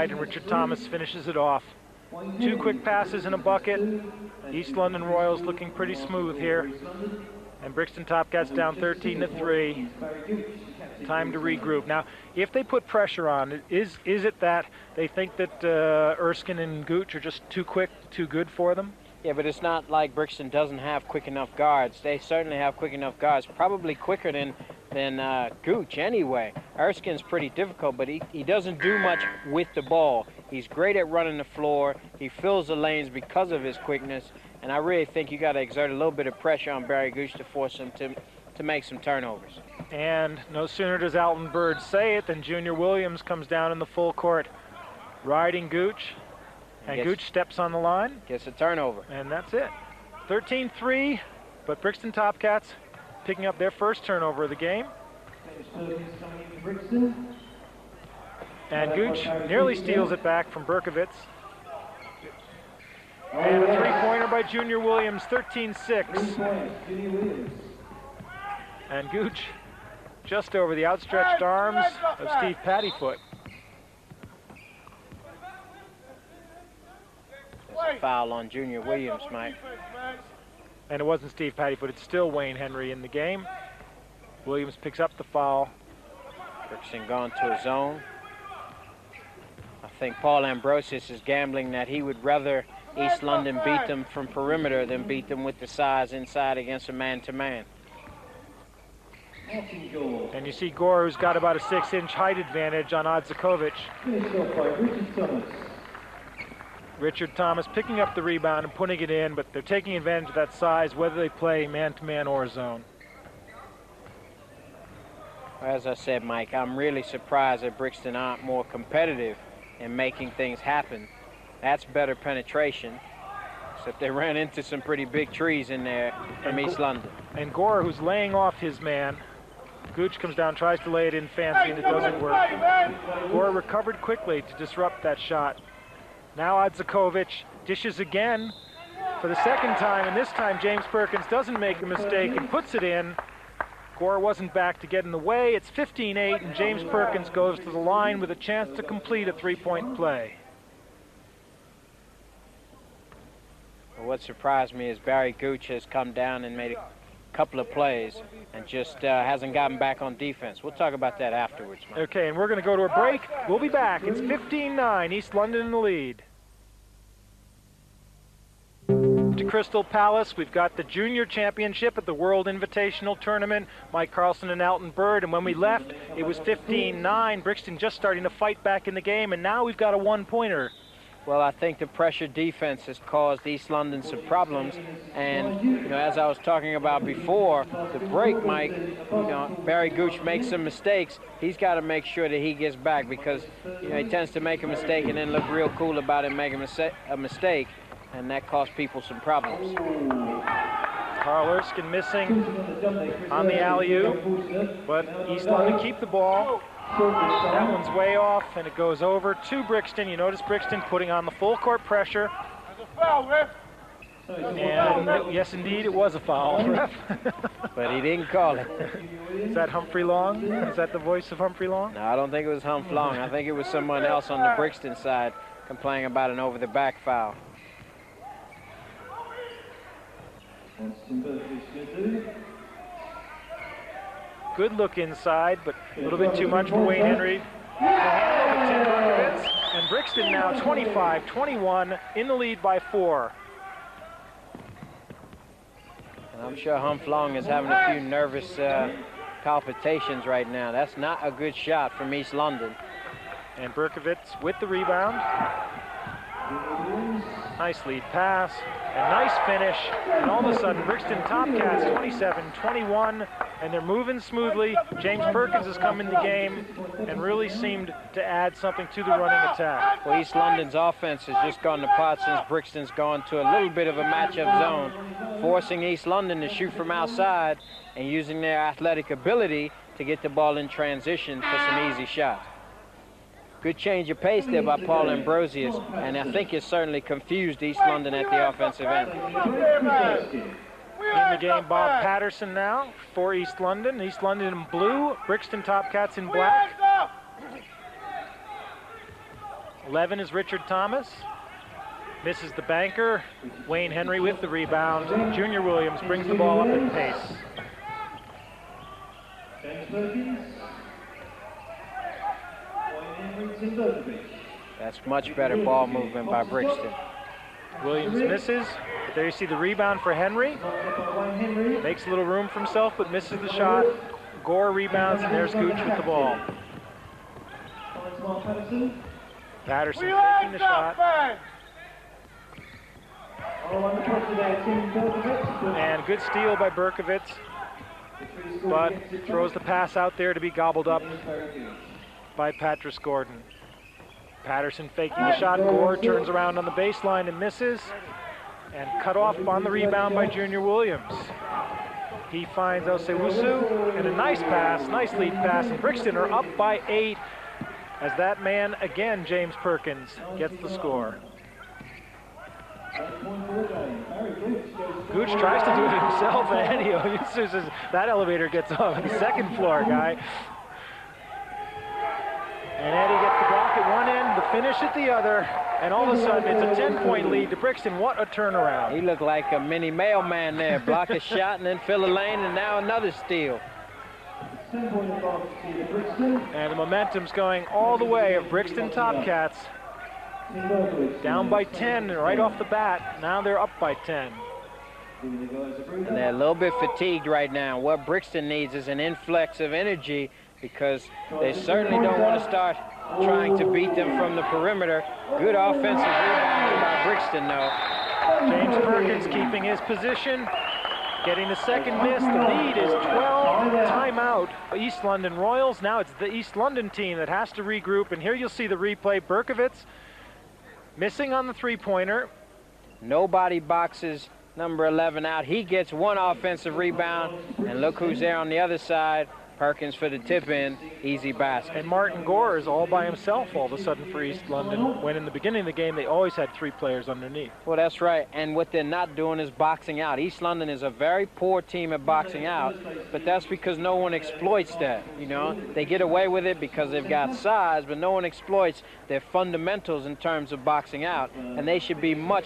and Richard Thomas finishes it off. 2 quick passes in a bucket. East London Royals looking pretty smooth here. And Brixton Topcats down 13-3. Time to regroup. Now, if they put pressure on, is it that they think that Erskine and Gooch are just too quick, too good for them? Yeah, but it's not like Brixton doesn't have quick enough guards. They certainly have quick enough guards, probably quicker than Gooch anyway. Erskine's pretty difficult, but he doesn't do much with the ball. He's great at running the floor. He fills the lanes because of his quickness, and I really think you got to exert a little bit of pressure on Barry Gooch to force him to make some turnovers. And no sooner does Alton Bird say it than Junior Williams comes down in the full court, riding Gooch. And Gooch steps on the line. Gets a turnover. And that's it. 13-3, but Brixton Topcats picking up their first turnover of the game. And Gooch nearly steals it back from Berkovitz. And a three-pointer by Junior Williams, 13-6. And Gooch just over the outstretched arms of Steve Pattyfoot. There's a foul on Junior Williams, Mike. And it wasn't Steve Pattyfoot, it's still Wayne Henry in the game. Williams picks up the foul. Brixton gone to a zone. I think Paul Ambrosius is gambling that he would rather East London beat them from perimeter than beat them with the size inside against a man-to-man. And you see Gore, who's got about a 6-inch height advantage on Odzakovic. Richard Thomas picking up the rebound and putting it in, but they're taking advantage of that size, whether they play man-to-man or zone. As I said, Mike, I'm really surprised that Brixton aren't more competitive in making things happen. That's better penetration, except they ran into some pretty big trees in there from East London. And Gore, who's laying off his man. Gooch comes down, tries to lay it in fancy, and it doesn't work. Gore recovered quickly to disrupt that shot. Now Odzakovic dishes again for the second time, and this time James Perkins doesn't make a mistake and puts it in. Gore wasn't back to get in the way. It's 15-8, and James Perkins goes to the line with a chance to complete a three-point play. Well, what surprised me is Barry Gooch has come down and made a couple of plays and just hasn't gotten back on defense. We'll talk about that afterwards, Mike. Okay, and we're going to go to a break. We'll be back. It's 15-9, East London in the lead. To Crystal Palace, we've got the junior championship at the World Invitational Tournament. Mike Carlson and Alton Bird, and when we left, it was 15-9. Brixton just starting to fight back in the game, and now we've got a one-pointer. Well, I think the pressure defense has caused East London some problems, and you know, as I was talking about before the break, Mike, you know, Barry Gooch makes some mistakes. He's got to make sure that he gets back, because you know, he tends to make a mistake and then look real cool about it making a mistake, and that costs people some problems. Carl Erskine missing on the alley-oop, but East London keep the ball. That one's way off, and it goes over to Brixton. You notice Brixton putting on the full court pressure. And yes, indeed, it was a foul, ref. But he didn't call it. Is that Humphrey Long? Is that the voice of Humphrey Long? No, I don't think it was Humph Long. I think it was someone else on the Brixton side complaining about an over-the-back foul. Good look inside, but a little bit too much for Wayne Henry. The handle of Tim Berkovitz, and Brixton now 25-21 in the lead by 4. And I'm sure Humph Long is having a few nervous palpitations right now. That's not a good shot from East London. And Berkovitz with the rebound. Nice lead pass, and nice finish, and all of a sudden Brixton Topcats 27-21, and they're moving smoothly. James Perkins has come in the game and really seemed to add something to the running attack. Well, East London's offense has just gone apart since Brixton's gone to a little bit of a matchup zone, forcing East London to shoot from outside and using their athletic ability to get the ball in transition for some easy shots. Good change of pace there by Paul Ambrosius, and I think it certainly confused East London at the offensive end. In the game, Bob Patterson now for East London. East London in blue, Brixton Topcats in black. 11 is Richard Thomas. Misses the banker. Wayne Henry with the rebound. Junior Williams brings the ball up at pace. That's much better ball movement by Brixton. Williams misses. But there you see the rebound for Henry. Makes a little room for himself, but misses the shot. Gore rebounds, and there's Gooch with the ball. Patterson taking the shot. And good steal by Berkovitz, but throws the pass out there to be gobbled up by Patrice Gordon. Patterson faking the shot. Gore turns around on the baseline and misses, and cut off on the rebound by Junior Williams. He finds Osewusu, and a nice pass, nice lead pass, and Brixton are up by 8 as that man, again, James Perkins, gets the score. Gooch tries to do it himself, and Eddie says that elevator gets off the second floor guy. And Eddie gets the block at one end, the finish at the other, and all of a sudden it's a 10-point lead to Brixton. What a turnaround. He looked like a mini mailman there. Block a shot and then fill a lane, and now another steal. And the momentum's going all the way of Brixton Topcats. Down by 10 right off the bat. Now they're up by 10. And they're a little bit fatigued right now. What Brixton needs is an influx of energy, because they certainly don't want to start trying to beat them from the perimeter. Good offensive rebound by Brixton, though. James Perkins keeping his position, getting the second miss. The lead is 12. Timeout, East London Royals. Now it's the East London team that has to regroup, and here you'll see the replay. Berkovitz missing on the three-pointer. Nobody boxes number 11 out. He gets one offensive rebound, and look who's there on the other side. Perkins for the tip-in, easy basket. And Martin Gore is all by himself all of a sudden for East London, when in the beginning of the game they always had 3 players underneath. Well, that's right, and what they're not doing is boxing out. East London is a very poor team at boxing out, but that's because no one exploits that, you know. They get away with it because they've got size, but no one exploits their fundamentals in terms of boxing out, and they should be much